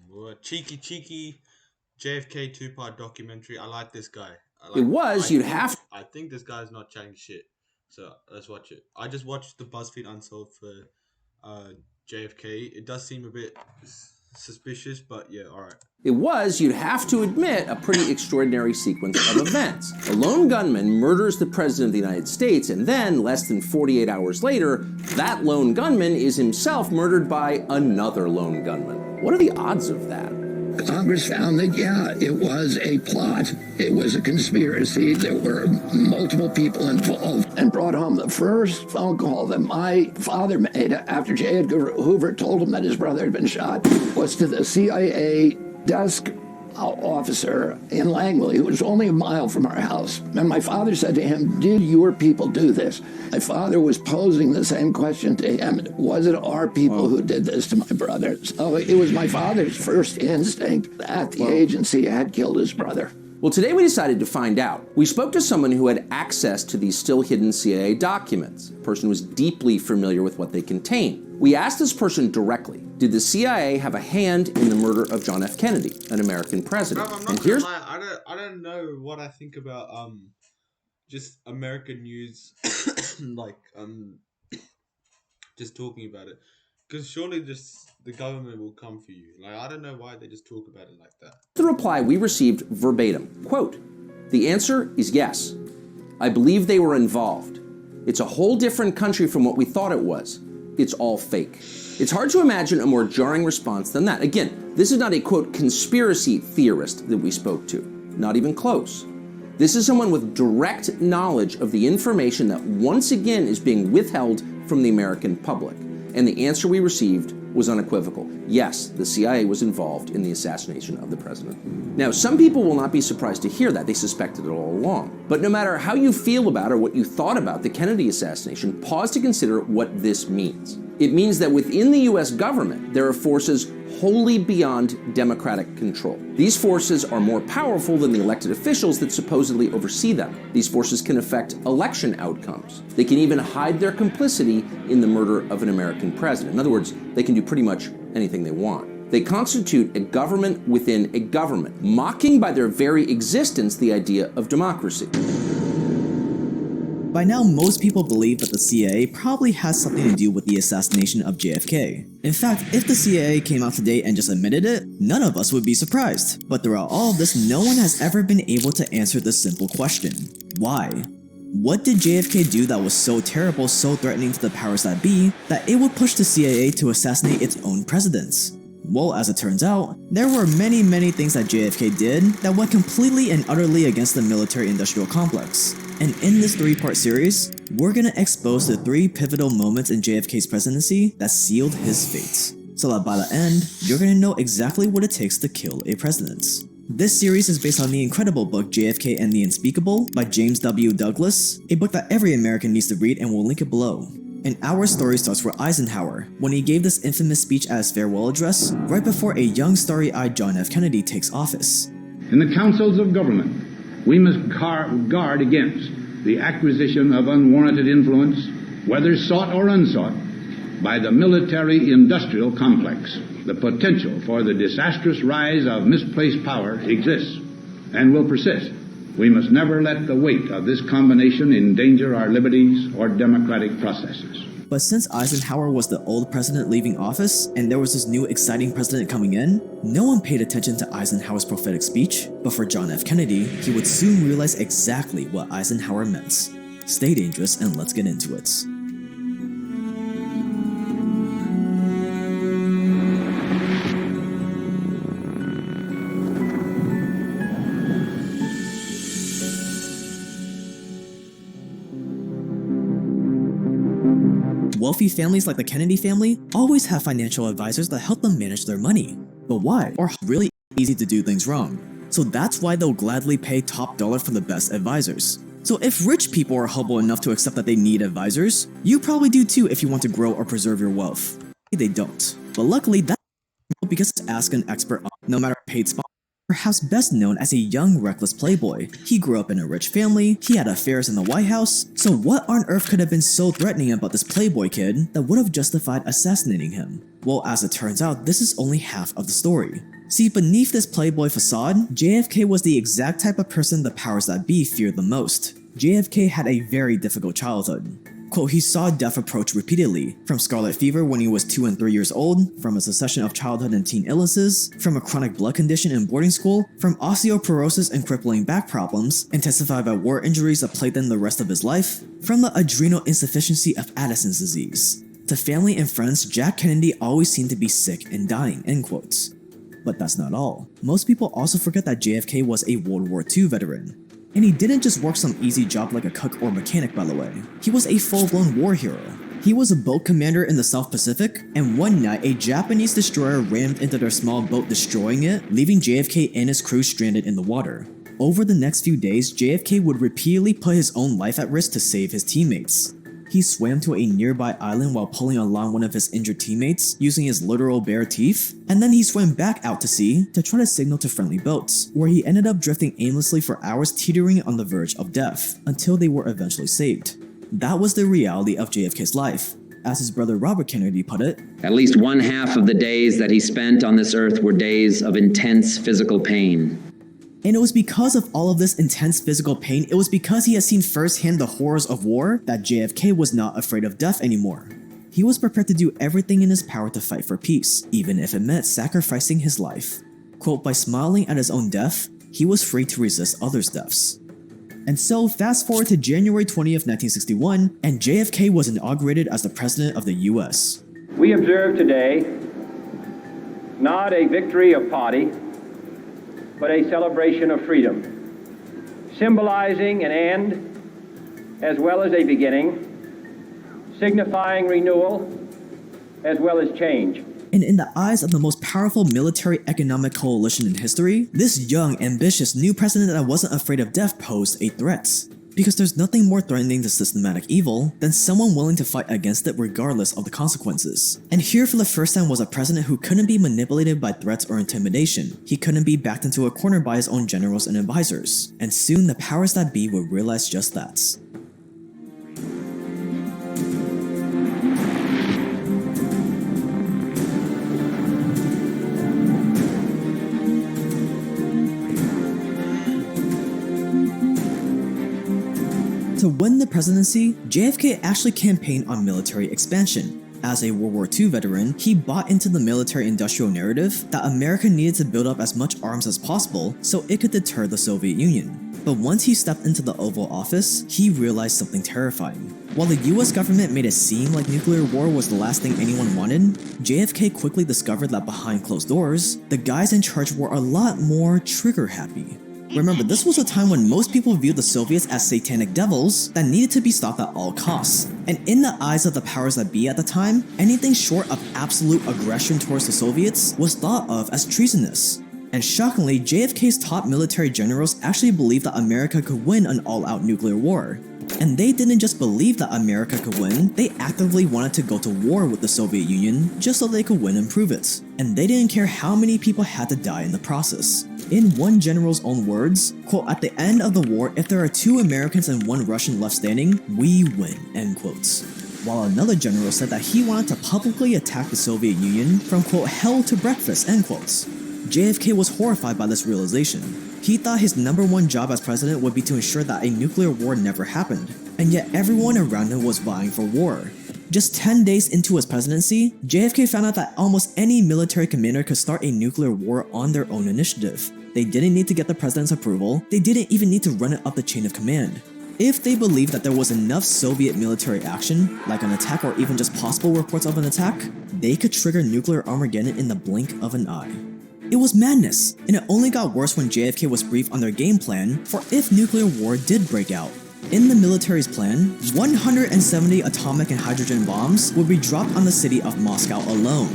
What? Cheeky JFK two-part documentary. I like this guy. I think this guy's not chatting shit. So let's watch it. I just watched the BuzzFeed Unsolved for uh, JFK. It does seem a bit suspicious, but yeah, all right. It was, you'd have to admit, a pretty extraordinary sequence of events. A lone gunman murders the President of the United States, and then, less than 48 hours later, that lone gunman is himself murdered by another lone gunman. What are the odds of that? Congress found that, yeah, it was a plot. It was a conspiracy. There were multiple people involved, and brought home the first phone call that my father made after J. Edgar Hoover told him that his brother had been shot was to the CIA desk officer in Langley, who was only a mile from our house. And my father said to him, "Did your people do this?" My father was posing the same question to him. Was it our people who did this to my brother? So it was my father's first instinct that the agency had killed his brother. Well, today we decided to find out. We spoke to someone who had access to these still hidden CIA documents. The person was deeply familiar with what they contain. We asked this person directly, did the CIA have a hand in the murder of John F. Kennedy, an American president? Bro, I'm not gonna lie. I don't know what I think about just American news like just talking about it. Because surely just the government will come for you. Like, I don't know why they just talk about it like that. The reply we received verbatim, quote, "The answer is yes. I believe they were involved. It's a whole different country from what we thought it was. It's all fake." It's hard to imagine a more jarring response than that. Again, this is not a, quote, conspiracy theorist that we spoke to. Not even close. This is someone with direct knowledge of the information that once again is being withheld from the American public. And the answer we received was unequivocal. Yes, the CIA was involved in the assassination of the president. Now, some people will not be surprised to hear that. They suspected it all along. But no matter how you feel about or what you thought about the Kennedy assassination, pause to consider what this means. It means that within the US government, there are forces wholly beyond democratic control. These forces are more powerful than the elected officials that supposedly oversee them. These forces can affect election outcomes. They can even hide their complicity in the murder of an American president. In other words, they can do pretty much anything they want. They constitute a government within a government, mocking by their very existence the idea of democracy. By now, most people believe that the CIA probably has something to do with the assassination of JFK. In fact, if the CIA came out today and just admitted it, none of us would be surprised. But throughout all of this, no one has ever been able to answer this simple question. Why? What did JFK do that was so terrible, so threatening to the powers that be, that it would push the CIA to assassinate its own presidents? Well, as it turns out, there were many things that JFK did that went completely and utterly against the military-industrial complex. And in this 3-part series, we're gonna expose the 3 pivotal moments in JFK's presidency that sealed his fate, so that by the end, you're gonna know exactly what it takes to kill a president. This series is based on the incredible book JFK and the Unspeakable by James W. Douglas, a book that every American needs to read, and we'll link it below. And our story starts with Eisenhower, when he gave this infamous speech at his farewell address right before a young starry-eyed John F. Kennedy takes office. In the councils of government, we must guard against the acquisition of unwarranted influence, whether sought or unsought, by the military-industrial complex. The potential for the disastrous rise of misplaced power exists and will persist. We must never let the weight of this combination endanger our liberties or democratic processes. But since Eisenhower was the old president leaving office, and there was this new exciting president coming in, no one paid attention to Eisenhower's prophetic speech. But for John F. Kennedy, he would soon realize exactly what Eisenhower meant. Stay dangerous and let's get into it. Wealthy families like the Kennedy family always have financial advisors that help them manage their money. But why? Or really easy to do things wrong. So that's why they'll gladly pay top dollar for the best advisors. So if rich people are humble enough to accept that they need advisors, you probably do too if you want to grow or preserve your wealth. They don't. But luckily, that's because ask an expert no matter paid sponsor. Perhaps best known as a young, reckless playboy. He grew up in a rich family, he had affairs in the White House, so what on earth could have been so threatening about this playboy kid that would have justified assassinating him? Well, as it turns out, this is only half of the story. See, beneath this playboy facade, JFK was the exact type of person the powers that be feared the most. JFK had a very difficult childhood. Quote, he saw death approach repeatedly, from scarlet fever when he was 2 and 3 years old, from a succession of childhood and teen illnesses, from a chronic blood condition in boarding school, from osteoporosis and crippling back problems, intensified by war injuries that plagued him the rest of his life, from the adrenal insufficiency of Addison's disease. To family and friends, Jack Kennedy always seemed to be sick and dying, end quotes. But that's not all. Most people also forget that JFK was a World War II veteran. And he didn't just work some easy job like a cook or mechanic, by the way. He was a full-blown war hero. He was a boat commander in the South Pacific, and one night a Japanese destroyer rammed into their small boat, destroying it, leaving JFK and his crew stranded in the water. Over the next few days, JFK would repeatedly put his own life at risk to save his teammates. He swam to a nearby island while pulling along one of his injured teammates using his literal bare teeth, and then he swam back out to sea to try to signal to friendly boats, where he ended up drifting aimlessly for hours, teetering on the verge of death, until they were eventually saved. That was the reality of JFK's life. As his brother Robert Kennedy put it, "At least one half of the days that he spent on this earth were days of intense physical pain." And it was because of all of this intense physical pain, it was because he had seen firsthand the horrors of war, that JFK was not afraid of death anymore. He was prepared to do everything in his power to fight for peace, even if it meant sacrificing his life. Quote, by smiling at his own death, he was free to resist others' deaths. And so, fast forward to January 20th, 1961, and JFK was inaugurated as the President of the US. We observe today not a victory of party, but a celebration of freedom, symbolizing an end as well as a beginning, signifying renewal as well as change. And in the eyes of the most powerful military economic coalition in history, this young, ambitious new president that wasn't afraid of death posed a threat. Because there's nothing more threatening to systematic evil than someone willing to fight against it regardless of the consequences. And here for the first time was a president who couldn't be manipulated by threats or intimidation. He couldn't be backed into a corner by his own generals and advisors. And soon the powers that be would realize just that. To win the presidency, JFK actually campaigned on military expansion. As a World War II veteran, he bought into the military-industrial narrative that America needed to build up as much arms as possible so it could deter the Soviet Union. But once he stepped into the Oval Office, he realized something terrifying. While the US government made it seem like nuclear war was the last thing anyone wanted, JFK quickly discovered that behind closed doors, the guys in charge were a lot more trigger-happy. Remember, this was a time when most people viewed the Soviets as satanic devils that needed to be stopped at all costs. And in the eyes of the powers that be at the time, anything short of absolute aggression towards the Soviets was thought of as treasonous. And shockingly, JFK's top military generals actually believed that America could win an all-out nuclear war. And they didn't just believe that America could win, they actively wanted to go to war with the Soviet Union just so they could win and prove it. And they didn't care how many people had to die in the process. In one general's own words, quote, at the end of the war, if there are 2 Americans and 1 Russian left standing, we win, end quotes. While another general said that he wanted to publicly attack the Soviet Union from, quote, hell to breakfast, end quotes. JFK was horrified by this realization. He thought his #1 job as president would be to ensure that a nuclear war never happened, and yet everyone around him was vying for war. Just 10 days into his presidency, JFK found out that almost any military commander could start a nuclear war on their own initiative. They didn't need to get the president's approval, they didn't even need to run it up the chain of command. If they believed that there was enough Soviet military action, like an attack or even just possible reports of an attack, they could trigger nuclear Armageddon in the blink of an eye. It was madness, and it only got worse when JFK was briefed on their game plan for if nuclear war did break out. In the military's plan, 170 atomic and hydrogen bombs would be dropped on the city of Moscow alone.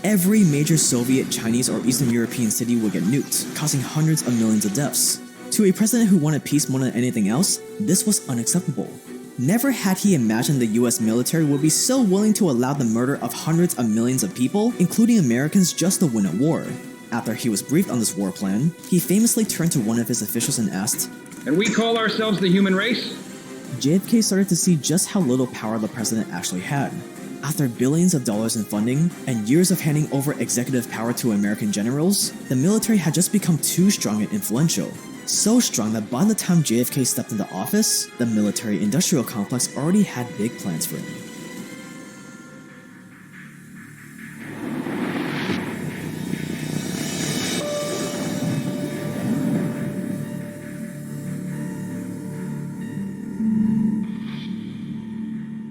Every major Soviet, Chinese, or Eastern European city would get nuked, causing hundreds of millions of deaths. To a president who wanted peace more than anything else, this was unacceptable. Never had he imagined the US military would be so willing to allow the murder of hundreds of millions of people, including Americans, just to win a war. After he was briefed on this war plan, he famously turned to one of his officials and asked, "And we call ourselves the human race?" JFK started to see just how little power the president actually had. After billions of dollars in funding and years of handing over executive power to American generals, the military had just become too strong and influential. So strong that by the time JFK stepped into office, the military-industrial complex already had big plans for him.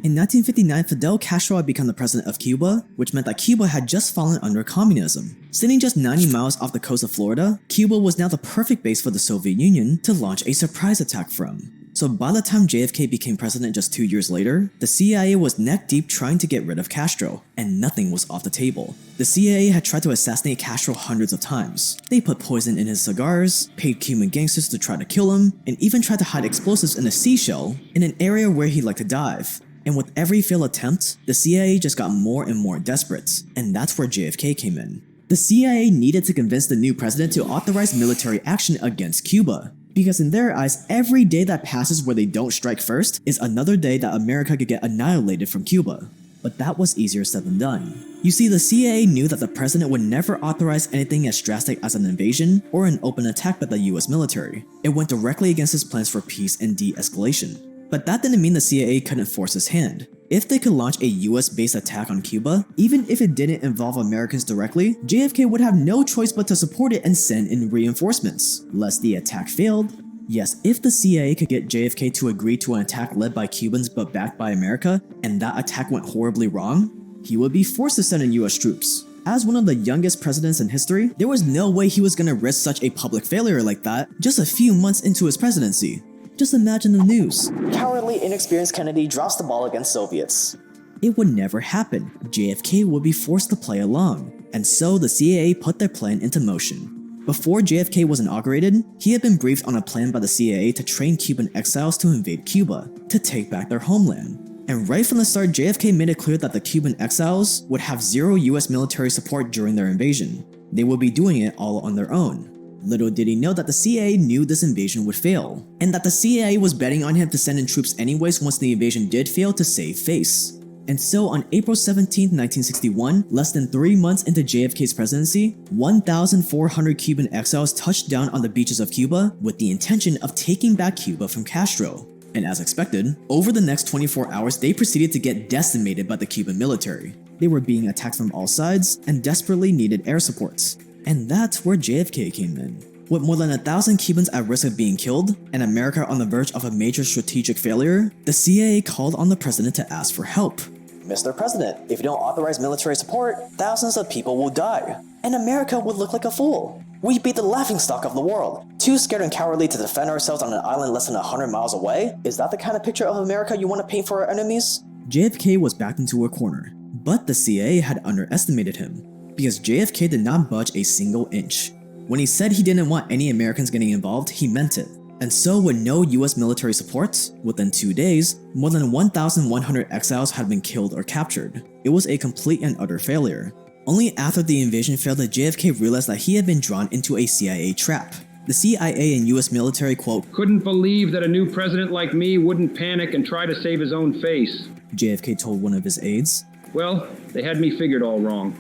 In 1959, Fidel Castro had become the president of Cuba, which meant that Cuba had just fallen under communism. Sitting just 90 miles off the coast of Florida, Cuba was now the perfect base for the Soviet Union to launch a surprise attack from. So by the time JFK became president just 2 years later, the CIA was neck deep trying to get rid of Castro, and nothing was off the table. The CIA had tried to assassinate Castro hundreds of times. They put poison in his cigars, paid Cuban gangsters to try to kill him, and even tried to hide explosives in a seashell in an area where he liked to dive. And with every failed attempt, the CIA just got more and more desperate, and that's where JFK came in. The CIA needed to convince the new president to authorize military action against Cuba, because in their eyes, every day that passes where they don't strike first is another day that America could get annihilated from Cuba. But that was easier said than done. You see, the CIA knew that the president would never authorize anything as drastic as an invasion or an open attack by the US military. It went directly against his plans for peace and de-escalation. But that didn't mean the CIA couldn't force his hand. If they could launch a US-based attack on Cuba, even if it didn't involve Americans directly, JFK would have no choice but to support it and send in reinforcements, lest the attack failed. Yes, if the CIA could get JFK to agree to an attack led by Cubans but backed by America, and that attack went horribly wrong, he would be forced to send in US troops. As one of the youngest presidents in history, there was no way he was gonna risk such a public failure like that just a few months into his presidency. Just imagine the news. Cowardly, inexperienced Kennedy drops the ball against Soviets. It would never happen. JFK would be forced to play along. And so the CIA put their plan into motion. Before JFK was inaugurated, he had been briefed on a plan by the CIA to train Cuban exiles to invade Cuba, to take back their homeland. And right from the start, JFK made it clear that the Cuban exiles would have zero US military support during their invasion. They would be doing it all on their own. Little did he know that the CIA knew this invasion would fail, and that the CIA was betting on him to send in troops anyways once the invasion did fail to save face. And so on April 17, 1961, less than 3 months into JFK's presidency, 1,400 Cuban exiles touched down on the beaches of Cuba with the intention of taking back Cuba from Castro. And as expected, over the next 24 hours they proceeded to get decimated by the Cuban military. They were being attacked from all sides and desperately needed air supports. And that's where JFK came in. With more than 1,000 Cubans at risk of being killed, and America on the verge of a major strategic failure, the CIA called on the president to ask for help. Mr. President, if you don't authorize military support, thousands of people will die, and America would look like a fool. We'd be the laughingstock of the world, too scared and cowardly to defend ourselves on an island less than 100 miles away? Is that the kind of picture of America you want to paint for our enemies? JFK was backed into a corner, but the CIA had underestimated him, because JFK did not budge a single inch. When he said he didn't want any Americans getting involved, he meant it. And so with no US military support, within 2 days, more than 1,100 exiles had been killed or captured. It was a complete and utter failure. Only after the invasion failed did JFK realize that he had been drawn into a CIA trap. The CIA and US military, quote, "Couldn't believe that a new president like me wouldn't panic and try to save his own face," JFK told one of his aides. "Well, they had me figured all wrong."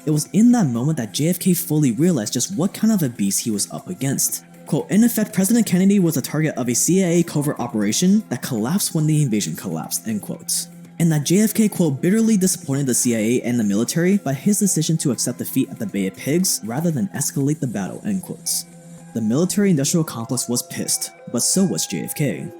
It was in that moment that JFK fully realized just what kind of a beast he was up against. Quote, in effect, President Kennedy was the target of a CIA covert operation that collapsed when the invasion collapsed, end quotes. And that JFK, quote, bitterly disappointed the CIA and the military by his decision to accept defeat at the Bay of Pigs rather than escalate the battle, end quotes. The military-industrial complex was pissed, but so was JFK.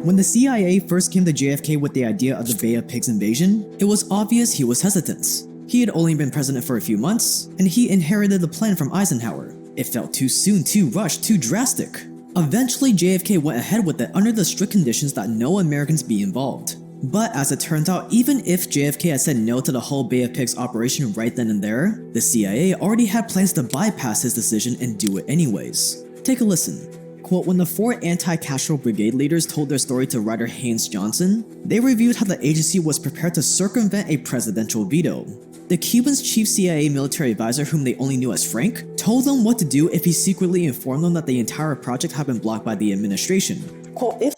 When the CIA first came to JFK with the idea of the Bay of Pigs invasion, it was obvious he was hesitant. He had only been president for a few months, and he inherited the plan from Eisenhower. It felt too soon, too rushed, too drastic. Eventually, JFK went ahead with it under the strict conditions that no Americans be involved. But as it turns out, even if JFK had said no to the whole Bay of Pigs operation right then and there, the CIA already had plans to bypass his decision and do it anyways. Take a listen. Quote, when the 4 anti-Castro brigade leaders told their story to writer Haynes Johnson, they reviewed how the agency was prepared to circumvent a presidential veto. The Cubans' chief CIA military advisor, whom they only knew as Frank, told them what to do if he secretly informed them that the entire project had been blocked by the administration. Quote, if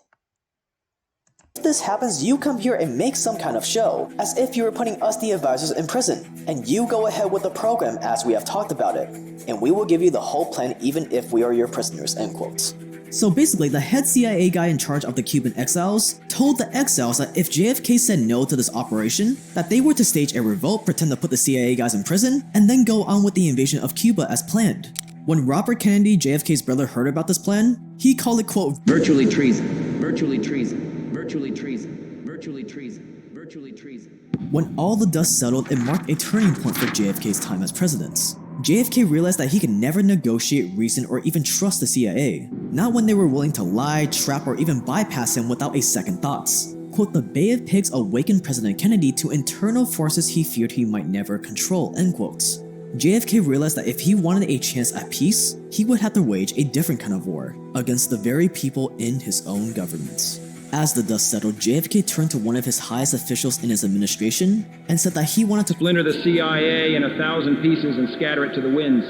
this happens, you come here and make some kind of show, as if you were putting us the advisors in prison, and you go ahead with the program as we have talked about it, and we will give you the whole plan even if we are your prisoners, end quotes. So basically, the head CIA guy in charge of the Cuban exiles told the exiles that if JFK said no to this operation, that they were to stage a revolt, pretend to put the CIA guys in prison, and then go on with the invasion of Cuba as planned. When Robert Kennedy, JFK's brother, heard about this plan, he called it, quote, virtually treason, virtually treason, virtually treason, virtually treason, virtually treason. When all the dust settled, it marked a turning point for JFK's time as president. JFK realized that he could never negotiate, reason, or even trust the CIA, not when they were willing to lie, trap, or even bypass him without a second thoughts. Quote, the Bay of Pigs awakened President Kennedy to internal forces he feared he might never control, end quotes. JFK realized that if he wanted a chance at peace, he would have to wage a different kind of war against the very people in his own government. As the dust settled, JFK turned to one of his highest officials in his administration and said that he wanted to splinter the CIA in 1,000 pieces and scatter it to the winds.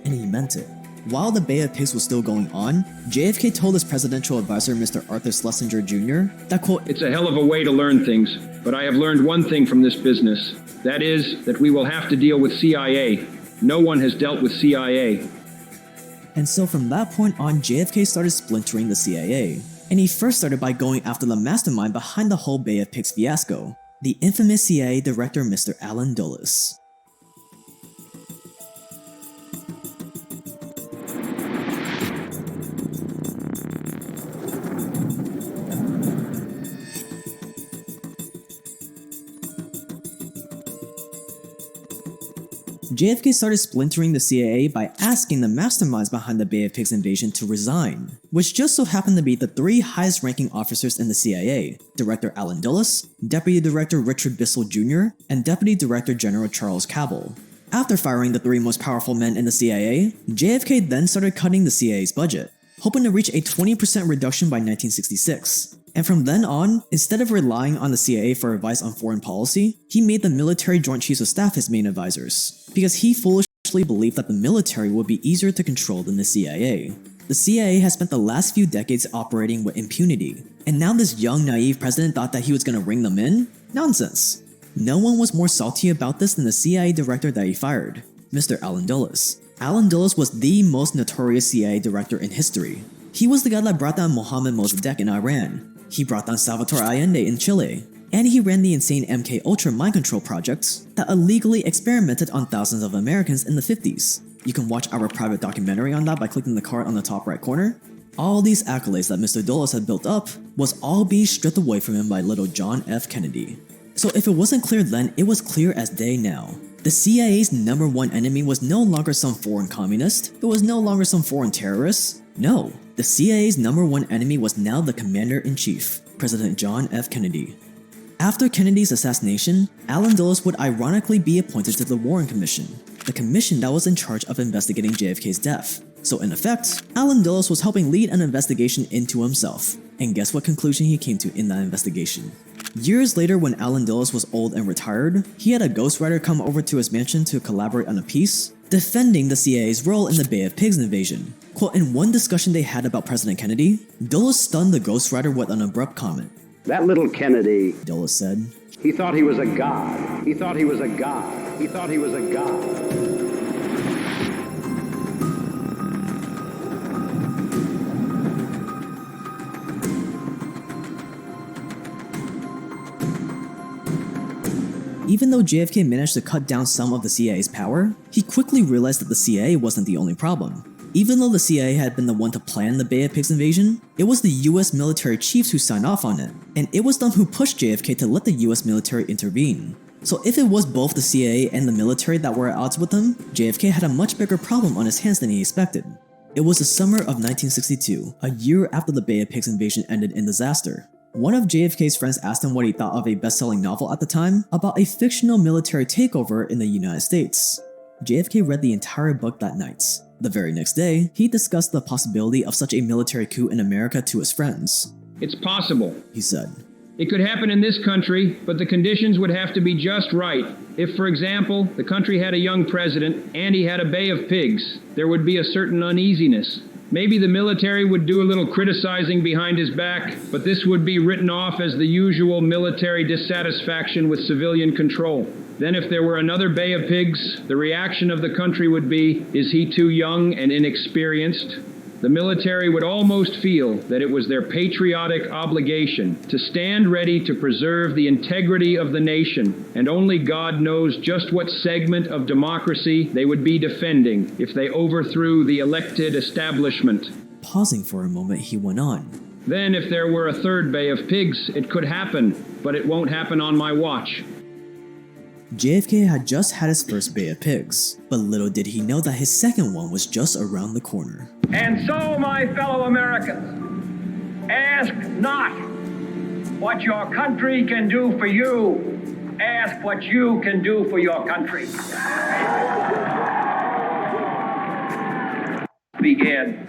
And he meant it. While the Bay of Pigs was still going on, JFK told his presidential advisor, Mr. Arthur Schlesinger Jr., that, quote, it's a hell of a way to learn things, but I have learned one thing from this business. That is, that we will have to deal with CIA. No one has dealt with CIA. And so from that point on, JFK started splintering the CIA. And he first started by going after the mastermind behind the whole Bay of Pigs fiasco, the infamous CIA director Mr. Allen Dulles. JFK started splintering the CIA by asking the masterminds behind the Bay of Pigs invasion to resign, which just so happened to be the 3 highest ranking officers in the CIA, Director Allen Dulles, Deputy Director Richard Bissell Jr., and Deputy Director General Charles Cabell. After firing the 3 most powerful men in the CIA, JFK then started cutting the CIA's budget, hoping to reach a 20% reduction by 1966. And from then on, instead of relying on the CIA for advice on foreign policy, he made the military Joint Chiefs of Staff his main advisors, because he foolishly believed that the military would be easier to control than the CIA. The CIA has spent the last few decades operating with impunity, and now this young, naive president thought that he was going to ring them in? Nonsense. No one was more salty about this than the CIA director that he fired, Mr. Allen Dulles. Allen Dulles was the most notorious CIA director in history. He was the guy that brought down Mohammad Mossadegh in Iran. He brought down Salvatore Allende in Chile, and he ran the insane MK-Ultra mind control projects that illegally experimented on thousands of Americans in the 50s. You can watch our private documentary on that by clicking the card on the top right corner. All these accolades that Mr. Dulles had built up was all being stripped away from him by little John F. Kennedy. So if it wasn't clear then, it was clear as day now. The CIA's #1 enemy was no longer some foreign communist, it was no longer some foreign terrorist. No, the CIA's #1 enemy was now the Commander-in-Chief, President John F. Kennedy. After Kennedy's assassination, Allen Dulles would ironically be appointed to the Warren Commission, the commission that was in charge of investigating JFK's death. So in effect, Allen Dulles was helping lead an investigation into himself. And guess what conclusion he came to in that investigation? Years later, when Allen Dulles was old and retired, he had a ghostwriter come over to his mansion to collaborate on a piece defending the CIA's role in the Bay of Pigs invasion. Quote, in one discussion they had about President Kennedy, Dulles stunned the ghostwriter with an abrupt comment. That little Kennedy, Dulles said, he thought he was a god. He thought he was a god. He thought he was a god. Even though JFK managed to cut down some of the CIA's power, he quickly realized that the CIA wasn't the only problem. Even though the CIA had been the one to plan the Bay of Pigs invasion, it was the US military chiefs who signed off on it, and it was them who pushed JFK to let the US military intervene. So if it was both the CIA and the military that were at odds with him, JFK had a much bigger problem on his hands than he expected. It was the summer of 1962, a year after the Bay of Pigs invasion ended in disaster. One of JFK's friends asked him what he thought of a best-selling novel at the time about a fictional military takeover in the United States. JFK read the entire book that night. The very next day, he discussed the possibility of such a military coup in America to his friends. It's possible, he said. It could happen in this country, but the conditions would have to be just right. If, for example, the country had a young president and he had a Bay of Pigs, there would be a certain uneasiness. Maybe the military would do a little criticizing behind his back, but this would be written off as the usual military dissatisfaction with civilian control. Then if there were another Bay of Pigs, the reaction of the country would be, is he too young and inexperienced? The military would almost feel that it was their patriotic obligation to stand ready to preserve the integrity of the nation, and only God knows just what segment of democracy they would be defending if they overthrew the elected establishment. Pausing for a moment, he went on. Then if there were a third Bay of Pigs, it could happen, but it won't happen on my watch. JFK had just had his first Bay of Pigs, but little did he know that his second one was just around the corner. And so, my fellow Americans, ask not what your country can do for you, ask what you can do for your country. Begin.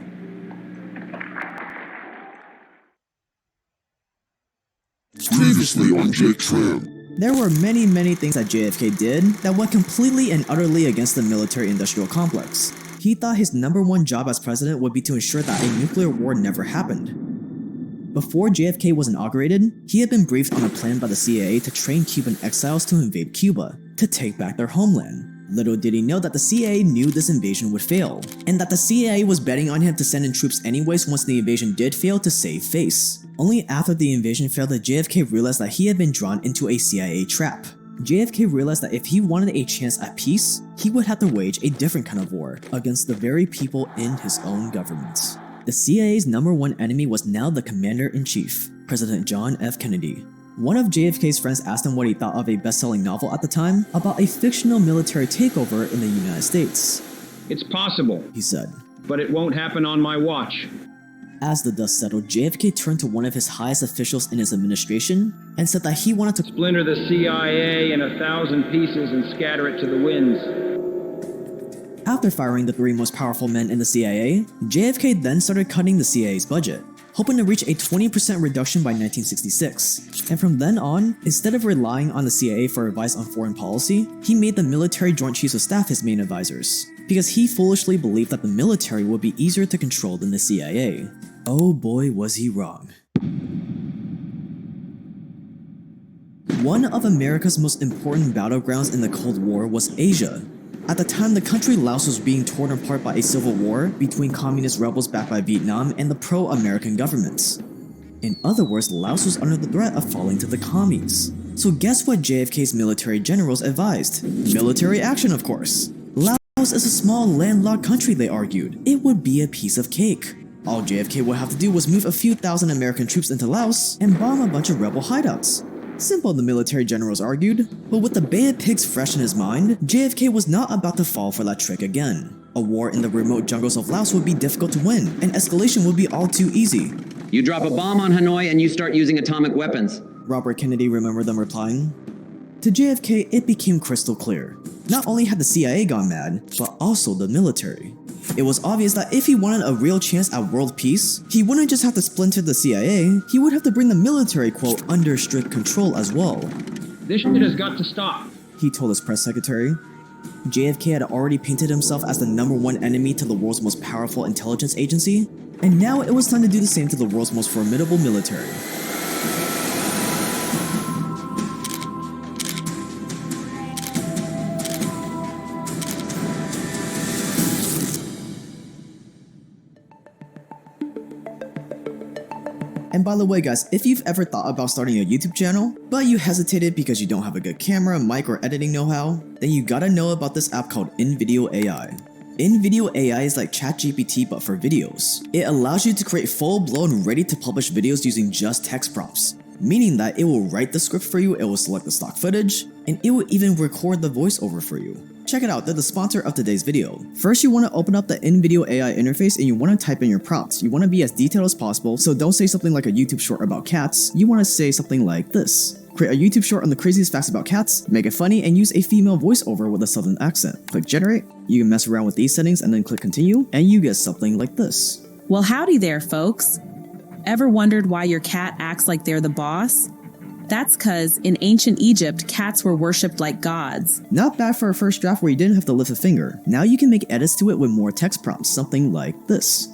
Previously on J-Tram. There were many things that JFK did that went completely and utterly against the military-industrial complex. He thought his #1 job as president would be to ensure that a nuclear war never happened. Before JFK was inaugurated, he had been briefed on a plan by the CIA to train Cuban exiles to invade Cuba, to take back their homeland. Little did he know that the CIA knew this invasion would fail, and that the CIA was betting on him to send in troops anyways once the invasion did fail to save face. Only after the invasion failed did JFK realize that he had been drawn into a CIA trap. JFK realized that if he wanted a chance at peace, he would have to wage a different kind of war against the very people in his own government. The CIA's #1 enemy was now the Commander-in-Chief, President John F. Kennedy. One of JFK's friends asked him what he thought of a best-selling novel at the time about a fictional military takeover in the United States. It's possible, he said, but it won't happen on my watch. As the dust settled, JFK turned to one of his highest officials in his administration and said that he wanted to splinter the CIA in 1,000 pieces and scatter it to the winds. After firing the 3 most powerful men in the CIA, JFK then started cutting the CIA's budget, hoping to reach a 20% reduction by 1966. And from then on, instead of relying on the CIA for advice on foreign policy, he made the military Joint Chiefs of Staff his main advisors, because he foolishly believed that the military would be easier to control than the CIA. Oh boy, was he wrong. One of America's most important battlegrounds in the Cold War was Asia. At the time, the country Laos was being torn apart by a civil war between communist rebels backed by Vietnam and the pro-American governments. In other words, Laos was under the threat of falling to the commies. So guess what JFK's military generals advised? Military action, of course. Laos is a small landlocked country, they argued. It would be a piece of cake. All JFK would have to do was move a few thousand American troops into Laos and bomb a bunch of rebel hideouts. Simple, the military generals argued, but with the Bay of Pigs fresh in his mind, JFK was not about to fall for that trick again. A war in the remote jungles of Laos would be difficult to win, and escalation would be all too easy. You drop a bomb on Hanoi and you start using atomic weapons. Robert Kennedy remembered them replying. To JFK, it became crystal clear. Not only had the CIA gone mad, but also the military. It was obvious that if he wanted a real chance at world peace, he wouldn't just have to splinter the CIA, he would have to bring the military, quote, under strict control as well. This shit has got to stop, he told his press secretary. JFK had already painted himself as the #1 enemy to the world's most powerful intelligence agency, and now it was time to do the same to the world's most formidable military. And by the way guys, if you've ever thought about starting a YouTube channel, but you hesitated because you don't have a good camera, mic, or editing know-how, then you gotta know about this app called InVideo AI. InVideo AI is like ChatGPT but for videos. It allows you to create full-blown ready-to-publish videos using just text prompts, meaning that it will write the script for you, it will select the stock footage, and it will even record the voiceover for you. Check it out, they're the sponsor of today's video. First, you want to open up the in-video AI interface and you want to type in your prompts. You want to be as detailed as possible, so don't say something like a YouTube short about cats. You want to say something like this. Create a YouTube short on the craziest facts about cats, make it funny, and use a female voiceover with a southern accent. Click generate, you can mess around with these settings and then click continue, and you get something like this. Well, howdy there, folks. Ever wondered why your cat acts like they're the boss? That's cause in ancient Egypt, cats were worshipped like gods. Not bad for a first draft where you didn't have to lift a finger. Now you can make edits to it with more text prompts, something like this.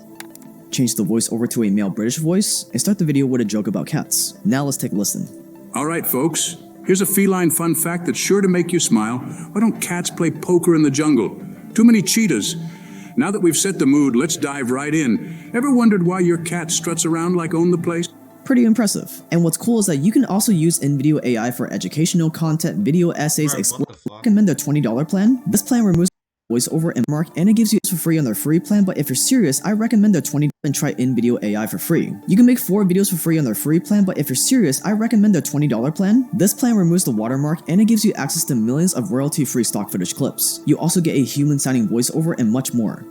Change the voice over to a male British voice, and start the video with a joke about cats. Now let's take a listen. All right, folks, here's a feline fun fact that's sure to make you smile. Why don't cats play poker in the jungle? Too many cheetahs. Now that we've set the mood, let's dive right in. Ever wondered why your cat struts around like own the place? Pretty impressive. And what's cool is that you can also use in-video AI for educational content, video essays, recommend their $20 plan. This plan removes voiceover and mark, and it gives you it for free on their free plan, but if you're serious, I recommend their $20 and try in-video AI for free. You can make 4 videos for free on their free plan, but if you're serious, I recommend their $20 plan. This plan removes the watermark, and it gives you access to millions of royalty-free stock footage clips. You also get a human-sounding voiceover and much more.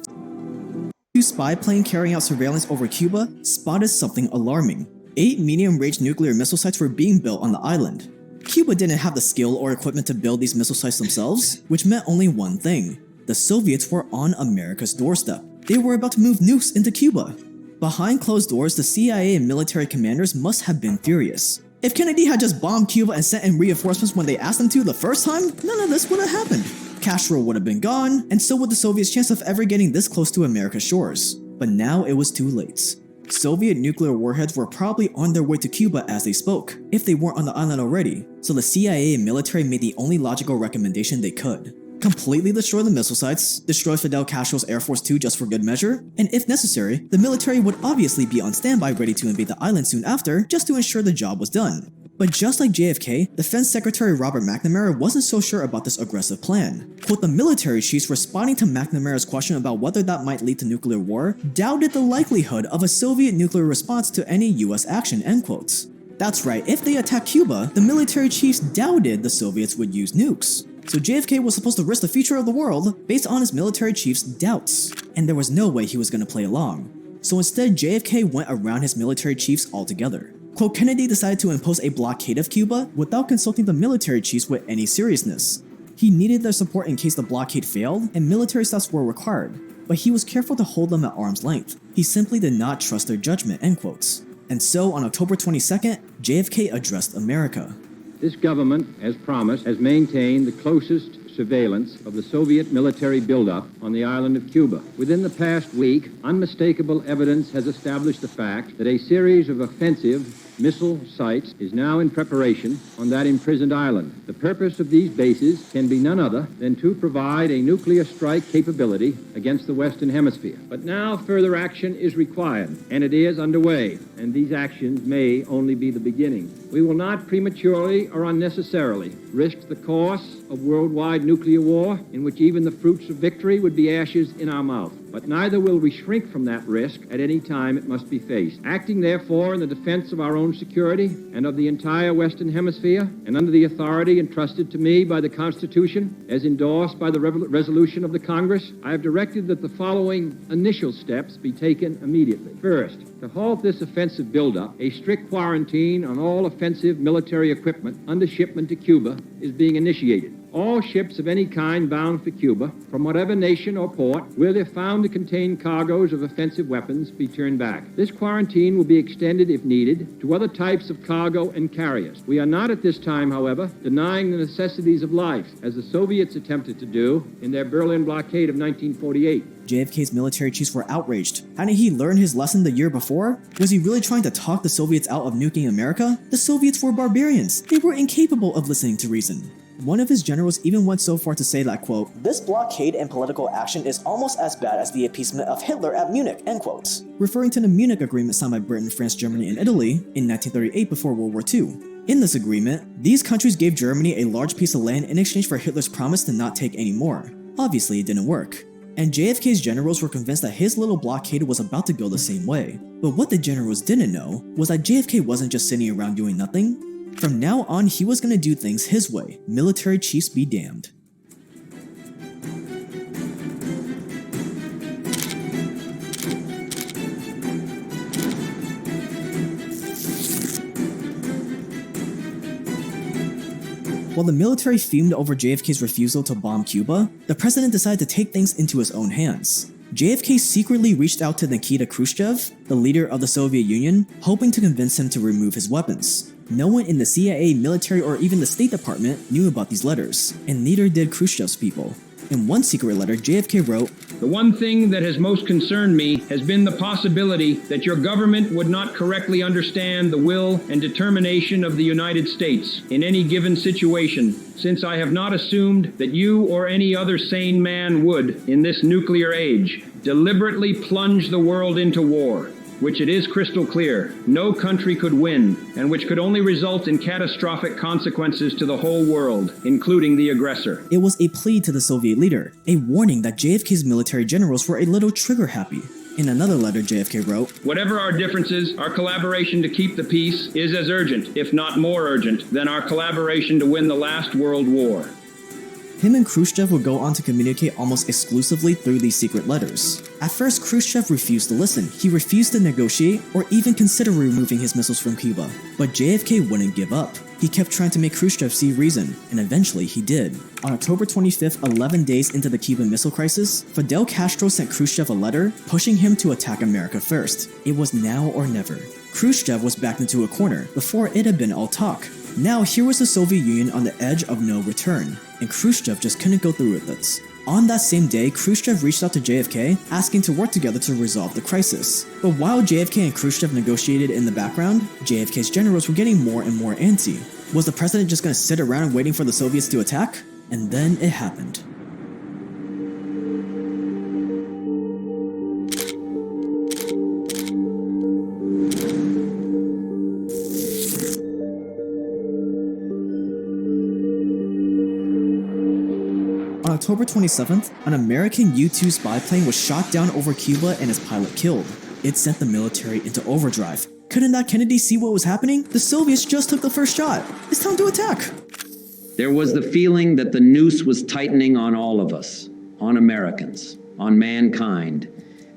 A spy plane carrying out surveillance over Cuba spotted something alarming. 8 medium-range nuclear missile sites were being built on the island. Cuba didn't have the skill or equipment to build these missile sites themselves, which meant only one thing. The Soviets were on America's doorstep. They were about to move nukes into Cuba. Behind closed doors, the CIA and military commanders must have been furious. If Kennedy had just bombed Cuba and sent in reinforcements when they asked him to the first time, none of this would have happened. Castro would have been gone, and so would the Soviets' chance of ever getting this close to America's shores. But now it was too late. Soviet nuclear warheads were probably on their way to Cuba as they spoke, if they weren't on the island already, so the CIA and military made the only logical recommendation they could. Completely destroy the missile sites, destroy Fidel Castro's Air Force 2 just for good measure, and if necessary, the military would obviously be on standby ready to invade the island soon after, just to ensure the job was done. But just like JFK, Defense Secretary Robert McNamara wasn't so sure about this aggressive plan. Quote, the military chiefs responding to McNamara's question about whether that might lead to nuclear war, doubted the likelihood of a Soviet nuclear response to any US action, end quotes. That's right, if they attacked Cuba, the military chiefs doubted the Soviets would use nukes. So JFK was supposed to risk the future of the world based on his military chief's doubts, and there was no way he was going to play along. So instead, JFK went around his military chiefs altogether. Quote, Kennedy decided to impose a blockade of Cuba without consulting the military chiefs with any seriousness. He needed their support in case the blockade failed and military stops were required, but he was careful to hold them at arm's length. He simply did not trust their judgment, end quotes. And so on October 22nd, JFK addressed America. This government, as promised, has maintained the closest surveillance of the Soviet military buildup on the island of Cuba. Within the past week, unmistakable evidence has established the fact that a series of offensive missile sites is now in preparation on that imprisoned island. The purpose of these bases can be none other than to provide a nuclear strike capability against the Western Hemisphere. But now further action is required, and it is underway, and these actions may only be the beginning. We will not prematurely or unnecessarily risk the course of worldwide nuclear war, in which even the fruits of victory would be ashes in our mouth. But neither will we shrink from that risk at any time it must be faced. Acting, therefore, in the defense of our own security and of the entire Western Hemisphere, and under the authority entrusted to me by the Constitution, as endorsed by the resolution of the Congress, I have directed that the following initial steps be taken immediately. First, to halt this offensive buildup, a strict quarantine on all offensive military equipment under shipment to Cuba is being initiated. All ships of any kind bound for Cuba, from whatever nation or port, will, if found to contain cargoes of offensive weapons, be turned back. This quarantine will be extended, if needed, to other types of cargo and carriers. We are not at this time, however, denying the necessities of life, as the Soviets attempted to do in their Berlin blockade of 1948. JFK's military chiefs were outraged. Hadn't he learned his lesson the year before? Was he really trying to talk the Soviets out of nuking America? The Soviets were barbarians. They were incapable of listening to reason. One of his generals even went so far to say that, quote, this blockade and political action is almost as bad as the appeasement of Hitler at Munich, end quotes. Referring to the Munich Agreement signed by Britain, France, Germany, and Italy in 1938 before World War II. In this agreement, these countries gave Germany a large piece of land in exchange for Hitler's promise to not take any more. Obviously, it didn't work. And JFK's generals were convinced that his little blockade was about to go the same way. But what the generals didn't know was that JFK wasn't just sitting around doing nothing. From now on, he was going to do things his way. Military chiefs be damned. While the military fumed over JFK's refusal to bomb Cuba, the president decided to take things into his own hands. JFK secretly reached out to Nikita Khrushchev, the leader of the Soviet Union, hoping to convince him to remove his weapons. No one in the CIA, military, or even the State Department knew about these letters, and neither did Khrushchev's people. In one secret letter, JFK wrote, "The one thing that has most concerned me has been the possibility that your government would not correctly understand the will and determination of the United States in any given situation, since I have not assumed that you or any other sane man would, in this nuclear age, deliberately plunge the world into war, which it is crystal clear no country could win, and which could only result in catastrophic consequences to the whole world, including the aggressor." It was a plea to the Soviet leader, a warning that JFK's military generals were a little trigger-happy. In another letter, JFK wrote, "Whatever our differences, our collaboration to keep the peace is as urgent, if not more urgent, than our collaboration to win the last world war." Him and Khrushchev would go on to communicate almost exclusively through these secret letters. At first, Khrushchev refused to listen. He refused to negotiate or even consider removing his missiles from Cuba. But JFK wouldn't give up. He kept trying to make Khrushchev see reason, and eventually he did. On October 25th, 11 days into the Cuban Missile Crisis, Fidel Castro sent Khrushchev a letter pushing him to attack America first. It was now or never. Khrushchev was backed into a corner. Before, it had been all talk. Now here was the Soviet Union on the edge of no return, and Khrushchev just couldn't go through with it. On that same day, Khrushchev reached out to JFK, asking to work together to resolve the crisis. But while JFK and Khrushchev negotiated in the background, JFK's generals were getting more and more antsy. Was the president just gonna sit around waiting for the Soviets to attack? And then it happened. On October 27th, an American U-2 spy plane was shot down over Cuba and its pilot killed. It sent the military into overdrive. Couldn't that Kennedy see what was happening? The Soviets just took the first shot. It's time to attack. There was the feeling that the noose was tightening on all of us, on Americans, on mankind,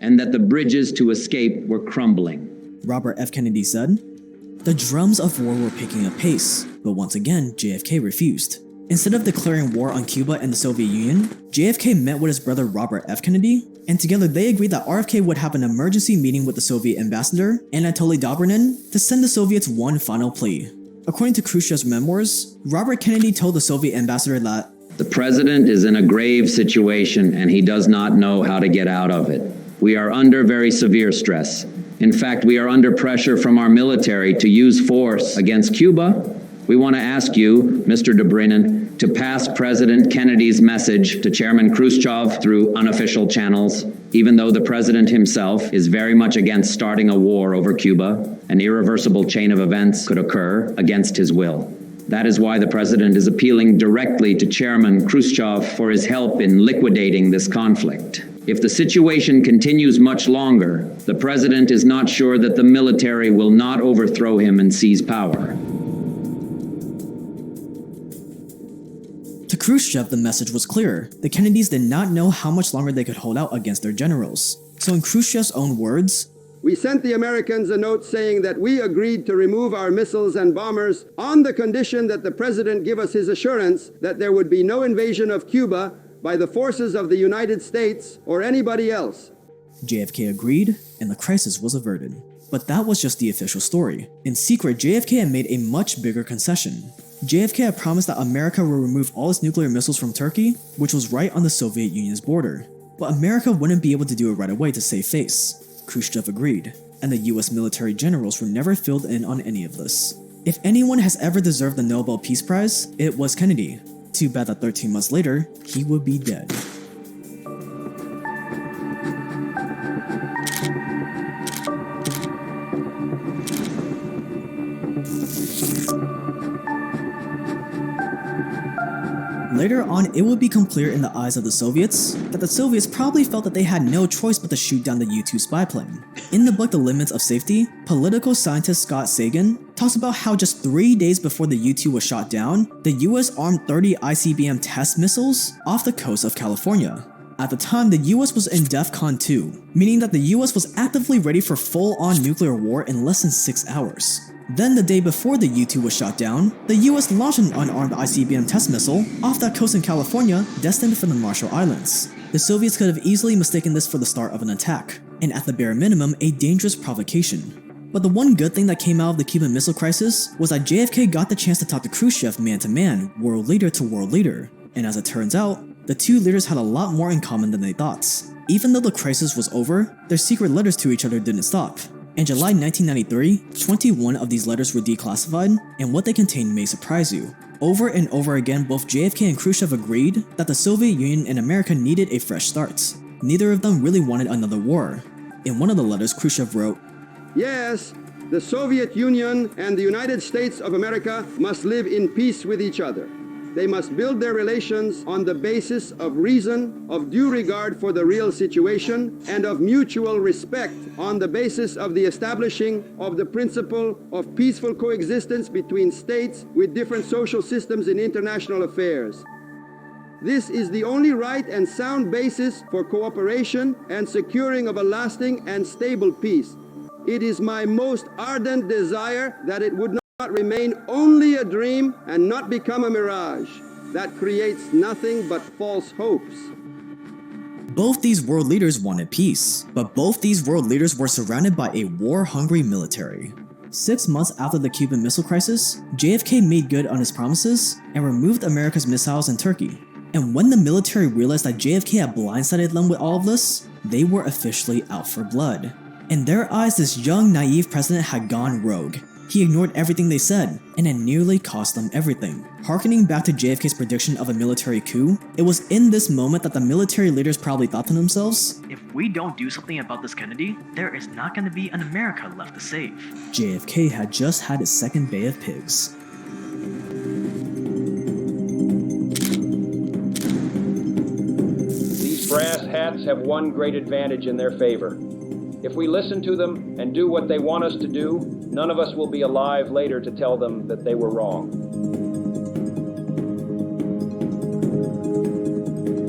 and that the bridges to escape were crumbling. Robert F. Kennedy said, "The drums of war were picking up pace, but once again, JFK refused." Instead of declaring war on Cuba and the Soviet Union, JFK met with his brother Robert F. Kennedy, and together they agreed that RFK would have an emergency meeting with the Soviet ambassador, Anatoly Dobrynin, to send the Soviets one final plea. According to Khrushchev's memoirs, Robert Kennedy told the Soviet ambassador that, "The president is in a grave situation and he does not know how to get out of it. We are under very severe stress. In fact, we are under pressure from our military to use force against Cuba. We want to ask you, Mr. Dobrynin, to pass President Kennedy's message to Chairman Khrushchev through unofficial channels, even though the president himself is very much against starting a war over Cuba. An irreversible chain of events could occur against his will. That is why the president is appealing directly to Chairman Khrushchev for his help in liquidating this conflict. If the situation continues much longer, the president is not sure that the military will not overthrow him and seize power." To Khrushchev, the message was clear. The Kennedys did not know how much longer they could hold out against their generals. So in Khrushchev's own words, "We sent the Americans a note saying that we agreed to remove our missiles and bombers on the condition that the president give us his assurance that there would be no invasion of Cuba by the forces of the United States or anybody else." JFK agreed, and the crisis was averted. But that was just the official story. In secret, JFK had made a much bigger concession. JFK had promised that America would remove all its nuclear missiles from Turkey, which was right on the Soviet Union's border. But America wouldn't be able to do it right away to save face. Khrushchev agreed, and the US military generals were never filled in on any of this. If anyone has ever deserved the Nobel Peace Prize, it was Kennedy. Too bad that 13 months later, he would be dead. Later on, it would become clear in the eyes of the Soviets that the Soviets probably felt that they had no choice but to shoot down the U-2 spy plane. In the book The Limits of Safety, political scientist Scott Sagan talks about how just 3 days before the U-2 was shot down, the US armed 30 ICBM test missiles off the coast of California. At the time, the US was in DEFCON 2, meaning that the US was actively ready for full-on nuclear war in less than 6 hours. Then the day before the U-2 was shot down, the US launched an unarmed ICBM test missile off that coast in California destined for the Marshall Islands. The Soviets could have easily mistaken this for the start of an attack, and at the bare minimum, a dangerous provocation. But the one good thing that came out of the Cuban Missile Crisis was that JFK got the chance to talk to Khrushchev man-to-man, world leader to world leader, and as it turns out, the two leaders had a lot more in common than they thought. Even though the crisis was over, their secret letters to each other didn't stop. In July 1993, 21 of these letters were declassified, and what they contained may surprise you. Over and over again, both JFK and Khrushchev agreed that the Soviet Union and America needed a fresh start. Neither of them really wanted another war. In one of the letters, Khrushchev wrote, "Yes, the Soviet Union and the United States of America must live in peace with each other. They must build their relations on the basis of reason, of due regard for the real situation, and of mutual respect on the basis of the establishing of the principle of peaceful coexistence between states with different social systems in international affairs. This is the only right and sound basis for cooperation and securing of a lasting and stable peace. It is my most ardent desire that it would not remain only a dream and not become a mirage that creates nothing but false hopes." Both these world leaders wanted peace, but both these world leaders were surrounded by a war-hungry military. 6 months after the Cuban Missile Crisis, JFK made good on his promises and removed America's missiles in Turkey. And when the military realized that JFK had blindsided them with all of this, they were officially out for blood. In their eyes, this young, naive president had gone rogue. He ignored everything they said, and it nearly cost them everything. Harkening back to JFK's prediction of a military coup, it was in this moment that the military leaders probably thought to themselves, "If we don't do something about this Kennedy, there is not going to be an America left to save." JFK had just had his second Bay of Pigs. These brass hats have one great advantage in their favor. If we listen to them and do what they want us to do, none of us will be alive later to tell them that they were wrong.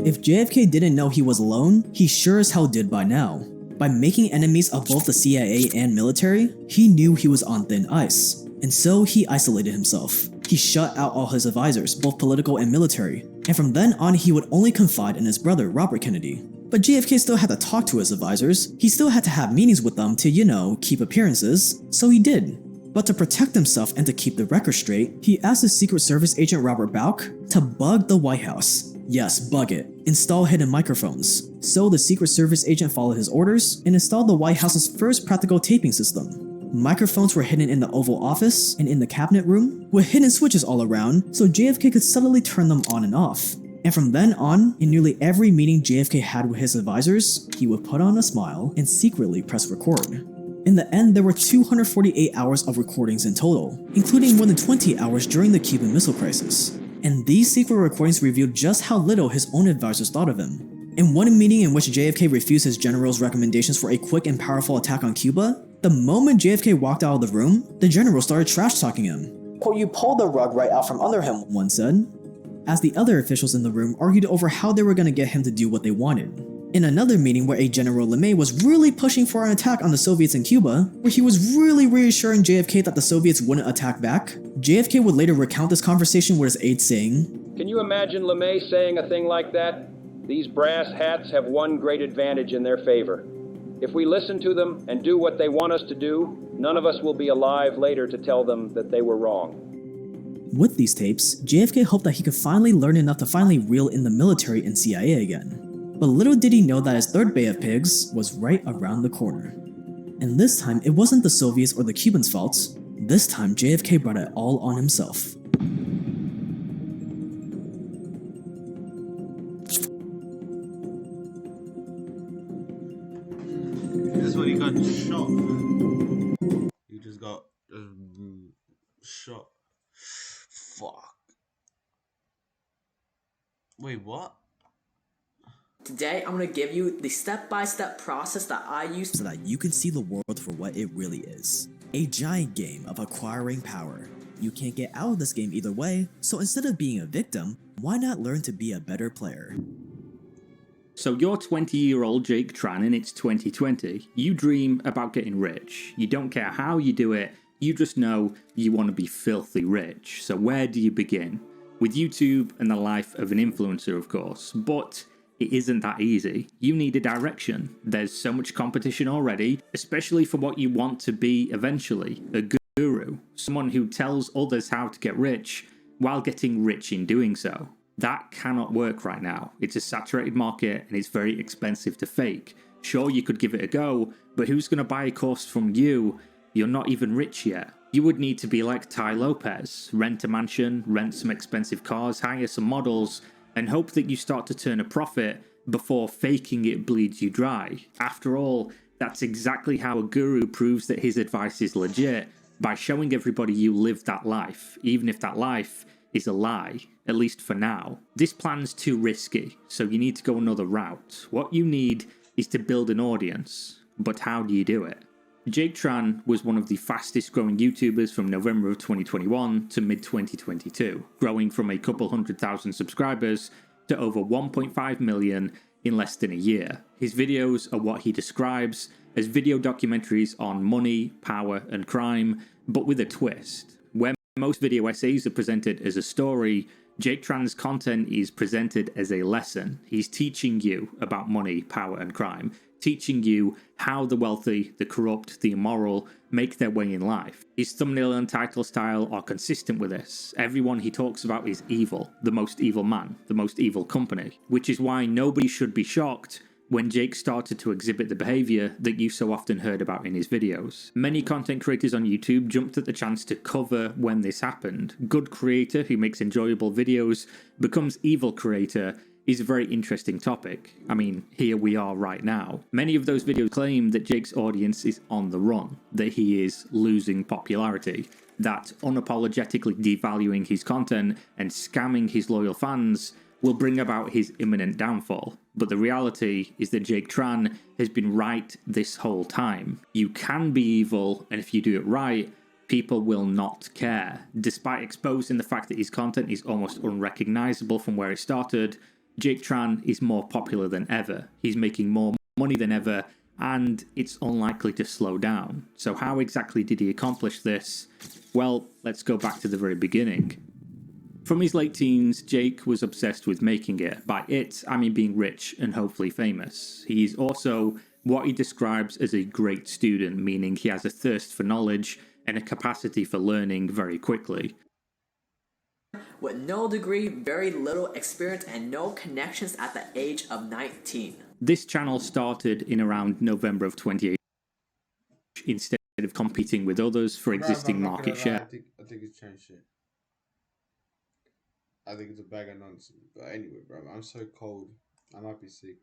If JFK didn't know he was alone, he sure as hell did by now. By making enemies of both the CIA and military, he knew he was on thin ice, and so he isolated himself. He shut out all his advisors, both political and military, and from then on he would only confide in his brother, Robert Kennedy. But JFK still had to talk to his advisors, he still had to have meetings with them to, keep appearances, so he did. But to protect himself and to keep the record straight, he asked his Secret Service agent Robert Bauch to bug the White House. Yes, bug it. Install hidden microphones. So the Secret Service agent followed his orders and installed the White House's first practical taping system. Microphones were hidden in the Oval Office and in the Cabinet Room, with hidden switches all around so JFK could subtly turn them on and off. And from then on, in nearly every meeting JFK had with his advisors, he would put on a smile and secretly press record. In the end, there were 248 hours of recordings in total, including more than 20 hours during the Cuban Missile Crisis. And these secret recordings revealed just how little his own advisors thought of him. In one meeting in which JFK refused his general's recommendations for a quick and powerful attack on Cuba, the moment JFK walked out of the room, the general started trash-talking him. "Quote, you pulled the rug right out from under him," one said, as the other officials in the room argued over how they were going to get him to do what they wanted. In another meeting where a General LeMay was really pushing for an attack on the Soviets in Cuba, where he was really reassuring JFK that the Soviets wouldn't attack back, JFK would later recount this conversation with his aides saying, "Can you imagine LeMay saying a thing like that? These brass hats have one great advantage in their favor. If we listen to them and do what they want us to do, none of us will be alive later to tell them that they were wrong." With these tapes, JFK hoped that he could finally learn enough to finally reel in the military and CIA again. But little did he know that his third Bay of Pigs was right around the corner. And this time, it wasn't the Soviets or the Cubans' fault. This time, JFK brought it all on himself. This is when he got shot. He just got shot. Fuck. Wait, what? Today, I'm going to give you the step-by-step process that I use so that you can see the world for what it really is. A giant game of acquiring power. You can't get out of this game either way, so instead of being a victim, why not learn to be a better player? So you're 20-year-old Jake Tran and it's 2020. You dream about getting rich. You don't care how you do it, You just know you want to be filthy rich. So where do you begin? With YouTube and the life of an influencer, of course, but it isn't that easy. You need a direction. There's so much competition already, especially for what you want to be eventually, a guru, someone who tells others how to get rich while getting rich in doing so. That cannot work right now. It's a saturated market and it's very expensive to fake. Sure, you could give it a go, but who's going to buy a course from you? You're not even rich yet. You would need to be like Ty Lopez, rent a mansion, rent some expensive cars, hire some models, and hope that you start to turn a profit before faking it bleeds you dry. After all, that's exactly how a guru proves that his advice is legit, by showing everybody you live that life, even if that life is a lie, at least for now. This plan's too risky, so you need to go another route. What you need is to build an audience, but how do you do it? Jake Tran was one of the fastest growing YouTubers from November of 2021 to mid 2022, growing from a couple 100,000 subscribers to over 1.5 million in less than a year. His videos are what he describes as video documentaries on money, power, and crime, but with a twist. Where most video essays are presented as a story, Jake Tran's content is presented as a lesson. He's teaching you about money, power, and crime, teaching you how the wealthy, the corrupt, the immoral make their way in life. His thumbnail and title style are consistent with this. Everyone he talks about is evil, the most evil man, the most evil company, which is why nobody should be shocked when Jake started to exhibit the behavior that you so often heard about in his videos. Many content creators on YouTube jumped at the chance to cover when this happened. Good creator who makes enjoyable videos becomes evil creator is a very interesting topic. I mean, here we are right now. Many of those videos claim that Jake's audience is on the run, that he is losing popularity, that unapologetically devaluing his content and scamming his loyal fans will bring about his imminent downfall. But the reality is that Jake Tran has been right this whole time. You can be evil, and if you do it right, people will not care. Despite exposing the fact that his content is almost unrecognizable from where it started, Jake Tran is more popular than ever. He's making more money than ever, and it's unlikely to slow down. So how exactly did he accomplish this? Well, let's go back to the very beginning. From his late teens, Jake was obsessed with making it. By it, I mean being rich and hopefully famous. He's also what he describes as a great student, meaning he has a thirst for knowledge and a capacity for learning very quickly. With no degree, very little experience, and no connections at the age of 19. This channel started in around November of 2018, instead of competing with others for existing market share. I think it's changed shit. I think it's a bag of nonsense. But anyway, bro, I'm so cold. I might be sick.